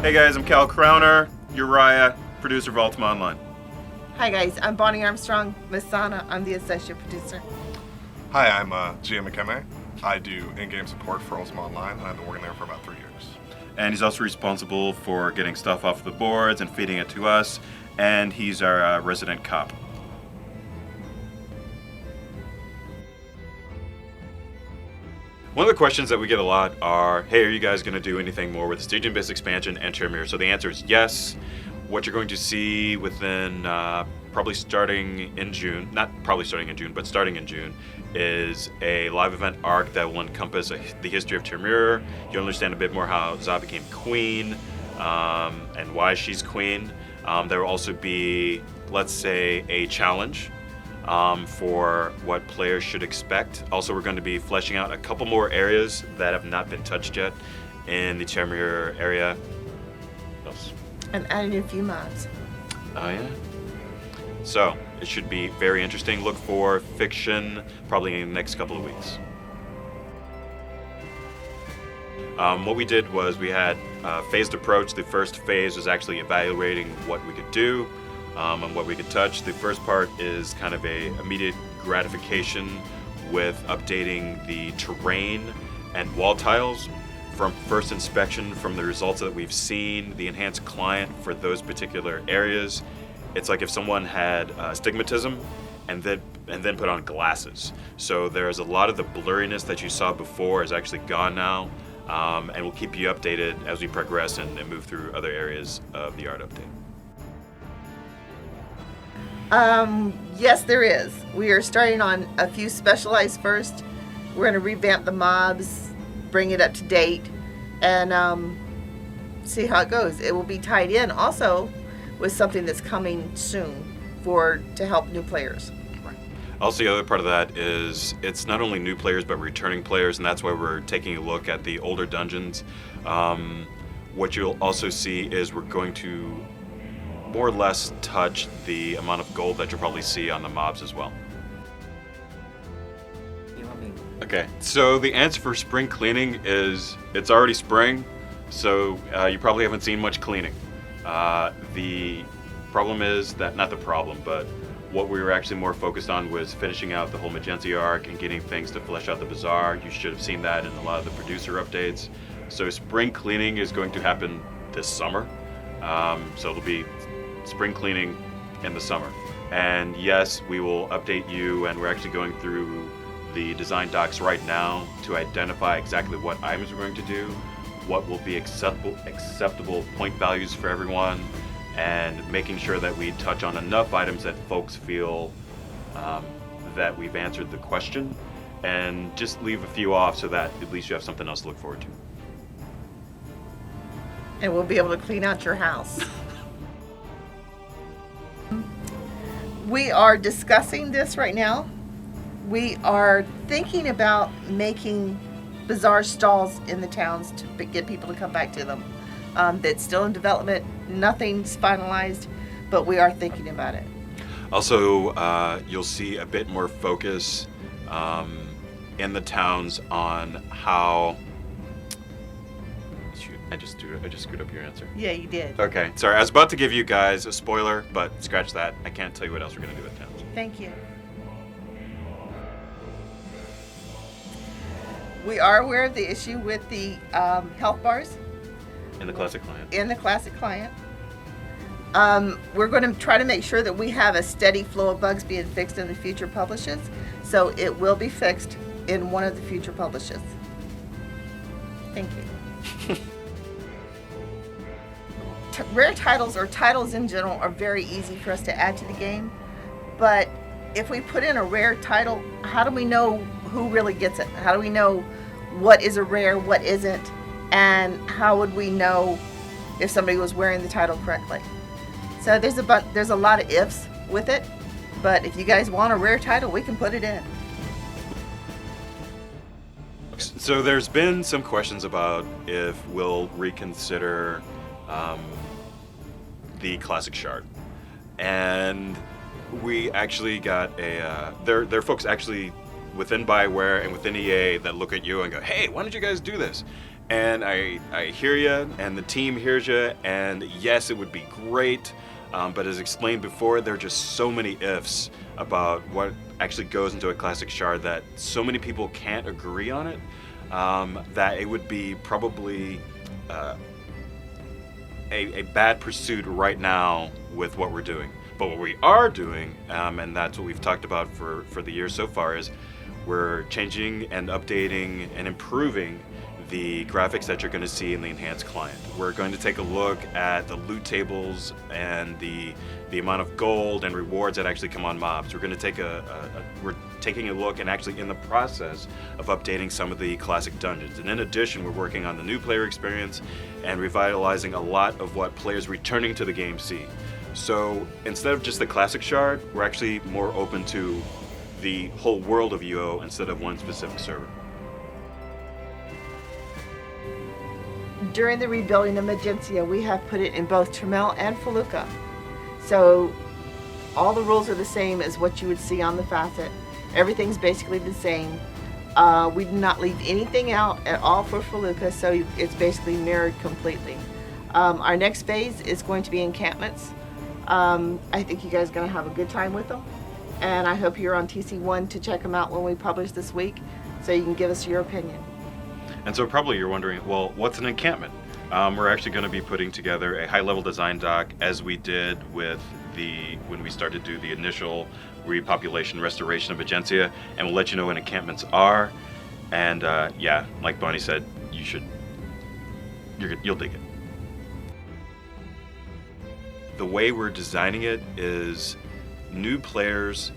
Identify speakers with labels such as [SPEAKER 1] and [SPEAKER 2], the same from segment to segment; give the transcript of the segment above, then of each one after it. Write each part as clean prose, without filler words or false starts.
[SPEAKER 1] Hey guys, I'm Cal Crowner, Uriah, producer of Ultima Online.
[SPEAKER 2] Hi guys, I'm Bonnie Armstrong, Masana. I'm the associate producer.
[SPEAKER 3] Hi, I'm Gia McKemme. I do in-game support for Ultima Online, and I've been working there for about 3 years.
[SPEAKER 1] And he's also responsible for getting stuff off the boards and feeding it to us, and he's our resident cop. One of the questions that we get a lot are, hey, are you guys going to do anything more with the Stygian-based expansion and Tremere? So the answer is yes. What you're going to see within probably starting in June, not probably starting in June, but starting in June, is a live event arc that will encompass the history of Tremere. You'll understand a bit more how Za became queen and why she's queen. There will also be, let's say, a challenge for what players should expect. Also, we're going to be fleshing out a couple more areas that have not been touched yet in the Tremere area. What else?
[SPEAKER 2] And adding a few mods.
[SPEAKER 1] Oh, yeah. So, it should be very interesting. Look for fiction probably in the next couple of weeks. What we did was we had a phased approach. The first phase was actually evaluating what we could do and what we could touch. The first part is kind of a immediate gratification with updating the terrain and wall tiles from first inspection. From the results that we've seen, the enhanced client for those particular areas, it's like if someone had astigmatism and then put on glasses. So there's a lot of the blurriness that you saw before is actually gone now, and we'll keep you updated as we progress and move through other areas of the art update.
[SPEAKER 2] Yes, there is. We are starting on a few specialized first. We're going to revamp the mobs, bring it up to date, and see how it goes. It will be tied in also with something that's coming soon to help new players.
[SPEAKER 1] Right. Also, the other part of that is it's not only new players but returning players, and that's why we're taking a look at the older dungeons. What you'll also see is we're going to more or less touch the amount of gold that you'll probably see on the mobs as well.
[SPEAKER 2] You want me?
[SPEAKER 1] Okay, so the answer for spring cleaning is it's already spring, so you probably haven't seen much cleaning. The problem is that, not the problem, but what we were actually more focused on was finishing out the whole Magenta arc and getting things to flesh out the bazaar. You should have seen that in a lot of the producer updates. So spring cleaning is going to happen this summer. So it'll be spring cleaning in the summer. And yes, we will update you, and we're actually going through the design docs right now to identify exactly what items we're going to do, what will be acceptable point values for everyone, and making sure that we touch on enough items that folks feel that we've answered the question, and just leave a few off so that at least you have something else to look forward to.
[SPEAKER 2] And we'll be able to clean out your house. We are discussing this right now. We are thinking about making bazaar stalls in the towns to get people to come back to them. That's still in development. Nothing's finalized, but we are thinking about it.
[SPEAKER 1] Also, you'll see a bit more focus in the towns on how. Shoot, I just screwed up your answer.
[SPEAKER 2] Yeah, you did.
[SPEAKER 1] Okay, sorry. I was about to give you guys a spoiler, but scratch that. I can't tell you what else we're gonna do with towns.
[SPEAKER 2] Thank you. We are aware of the issue with the health bars
[SPEAKER 1] In the classic client.
[SPEAKER 2] in the classic client. We're going to try to make sure that we have a steady flow of bugs being fixed in the future publishes. So it will be fixed in one of the future publishes. Thank you. Rare titles or titles in general are very easy for us to add to the game. But if we put in a rare title, how do we know who really gets it? How do we know what is a rare, what isn't? And how would we know if somebody was wearing the title correctly? So there's a lot of ifs with it, but if you guys want a rare title, we can put it in.
[SPEAKER 1] So there's been some questions about if we'll reconsider the classic shard, and we actually got there are folks actually within Bioware and within EA that look at you and go, hey, why don't you guys do this? And I hear you, and the team hears you, and yes, it would be great. But as explained before, there are just so many ifs about what actually goes into a classic shard that so many people can't agree on it, that it would be probably a bad pursuit right now with what we're doing. But what we are doing, and that's what we've talked about for the year so far, is we're changing and updating and improving the graphics that you're going to see in the enhanced client. We're going to take a look at the loot tables and the amount of gold and rewards that actually come on mobs. We're going to we're taking a look and actually in the process of updating some of the classic dungeons. And in addition, we're working on the new player experience and revitalizing a lot of what players returning to the game see. So instead of just the classic shard, we're actually more open to the whole world of UO instead of one specific server.
[SPEAKER 2] During the rebuilding of Magentia, we have put it in both Trammell and Felucca. So all the rules are the same as what you would see on the facet. Everything's basically the same. We did not leave anything out at all for Felucca, so it's basically mirrored completely. Our next phase is going to be encampments. I think you guys are going to have a good time with them. And I hope you're on TC1 to check them out when we publish this week, so you can give us your opinion.
[SPEAKER 1] And so probably you're wondering, well, what's an encampment? We're actually going to be putting together a high-level design doc as we did with when we started to do the initial repopulation restoration of Agencia, and we'll let you know what encampments are. And yeah, like Bonnie said, you'll dig it. The way we're designing it is new players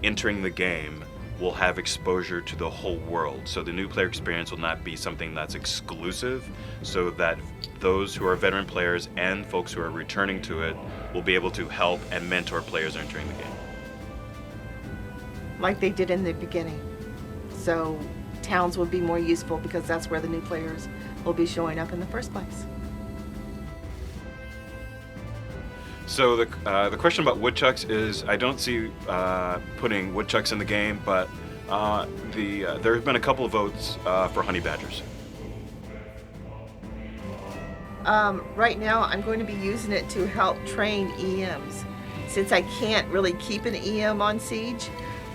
[SPEAKER 1] entering the game will have exposure to the whole world. So the new player experience will not be something that's exclusive, so that those who are veteran players and folks who are returning to it will be able to help and mentor players entering the game.
[SPEAKER 2] Like they did in the beginning. So towns will be more useful because that's where the new players will be showing up in the first place.
[SPEAKER 1] So the question about woodchucks is, I don't see putting woodchucks in the game, but there have been a couple of votes for honey badgers.
[SPEAKER 2] Right now, I'm going to be using it to help train EMs. Since I can't really keep an EM on Siege,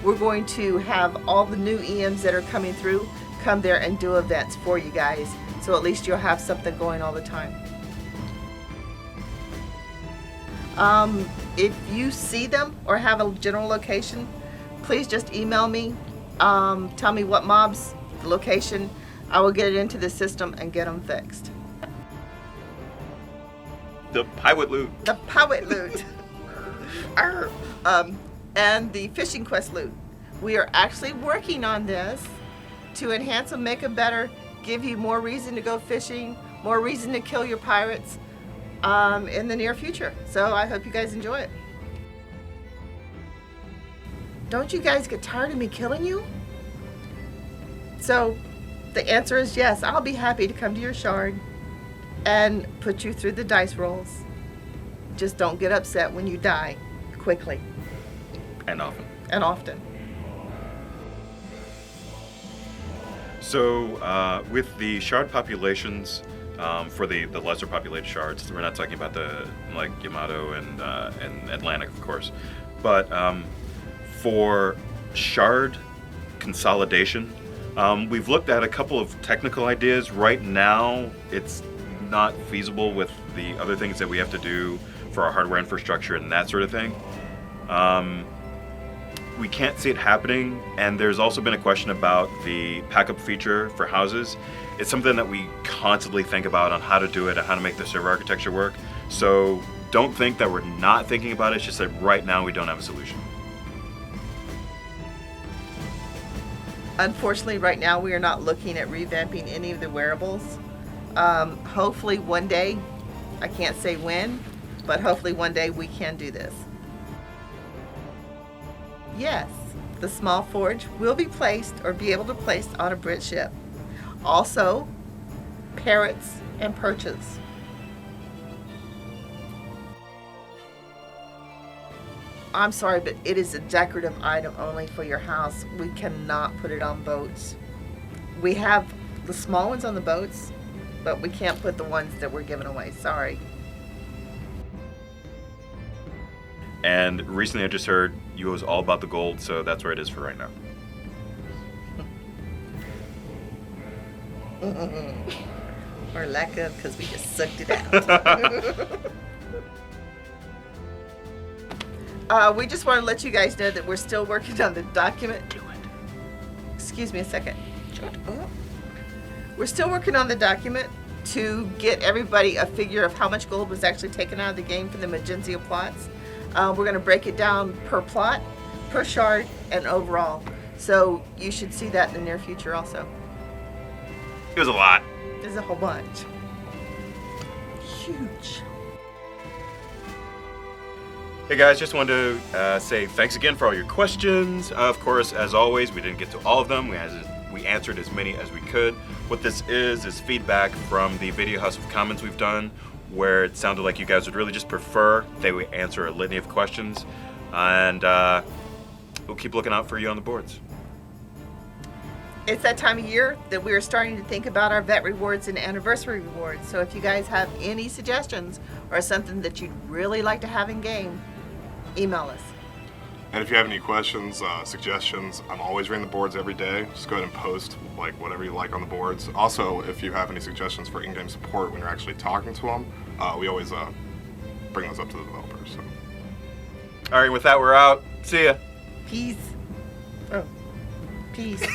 [SPEAKER 2] we're going to have all the new EMs that are coming through come there and do events for you guys. So at least you'll have something going all the time. If you see them or have a general location, please just email me. Tell me what mobs, the location. I will get it into the system and get them fixed.
[SPEAKER 1] The pirate loot.
[SPEAKER 2] The pirate loot. Arr. And the fishing quest loot. We are actually working on this to enhance them, make them better, give you more reason to go fishing, more reason to kill your pirates. In the near future. So I hope you guys enjoy it. Don't you guys get tired of me killing you? So the answer is yes. I'll be happy to come to your shard and put you through the dice rolls. Just don't get upset when you die quickly.
[SPEAKER 1] And often.
[SPEAKER 2] And often.
[SPEAKER 1] So with the shard populations, for the lesser populated shards, we're not talking about the like Yamato and Atlantic, of course, but for shard consolidation, we've looked at a couple of technical ideas. Right now, it's not feasible with the other things that we have to do for our hardware infrastructure and that sort of thing. We can't see it happening, and there's also been a question about the pack-up feature for houses. It's something that we constantly think about on how to do it and how to make the server architecture work. So don't think that we're not thinking about it, it's just that right now we don't have a solution.
[SPEAKER 2] Unfortunately, right now we are not looking at revamping any of the wearables. Hopefully one day, I can't say when, but hopefully one day we can do this. Yes, the small forge will be placed or be able to place on a Brit ship. Also, parrots and perches. I'm sorry, but it is a decorative item only for your house. We cannot put it on boats. We have the small ones on the boats, but we can't put the ones that we're giving away. Sorry.
[SPEAKER 1] And recently I just heard you was all about the gold, so that's where it is for right now.
[SPEAKER 2] Or lack of, because we just sucked it out. We just want to let you guys know that we're still working on the document. Do it. Excuse me a second. Shut up. We're still working on the document to get everybody a figure of how much gold was actually taken out of the game for the Magenzia plots. We're going to break it down per plot, per shard, and overall. So you should see that in the near future also.
[SPEAKER 1] It was a lot.
[SPEAKER 2] There's a whole bunch. Huge.
[SPEAKER 1] Hey guys, just wanted to say thanks again for all your questions. Of course, as always, we didn't get to all of them. We answered as many as we could. What this is feedback from the video house of comments we've done, where it sounded like you guys would really just prefer they would answer a litany of questions. And we'll keep looking out for you on the boards.
[SPEAKER 2] It's that time of year that we are starting to think about our vet rewards and anniversary rewards. So if you guys have any suggestions or something that you'd really like to have in game, email us.
[SPEAKER 3] And if you have any questions, suggestions, I'm always reading the boards every day. Just go ahead and post like whatever you like on the boards. Also, if you have any suggestions for in-game support when you're actually talking to them, we always bring those up to the developers. So.
[SPEAKER 1] All right, with that, we're out. See ya.
[SPEAKER 2] Peace. Oh. Peace.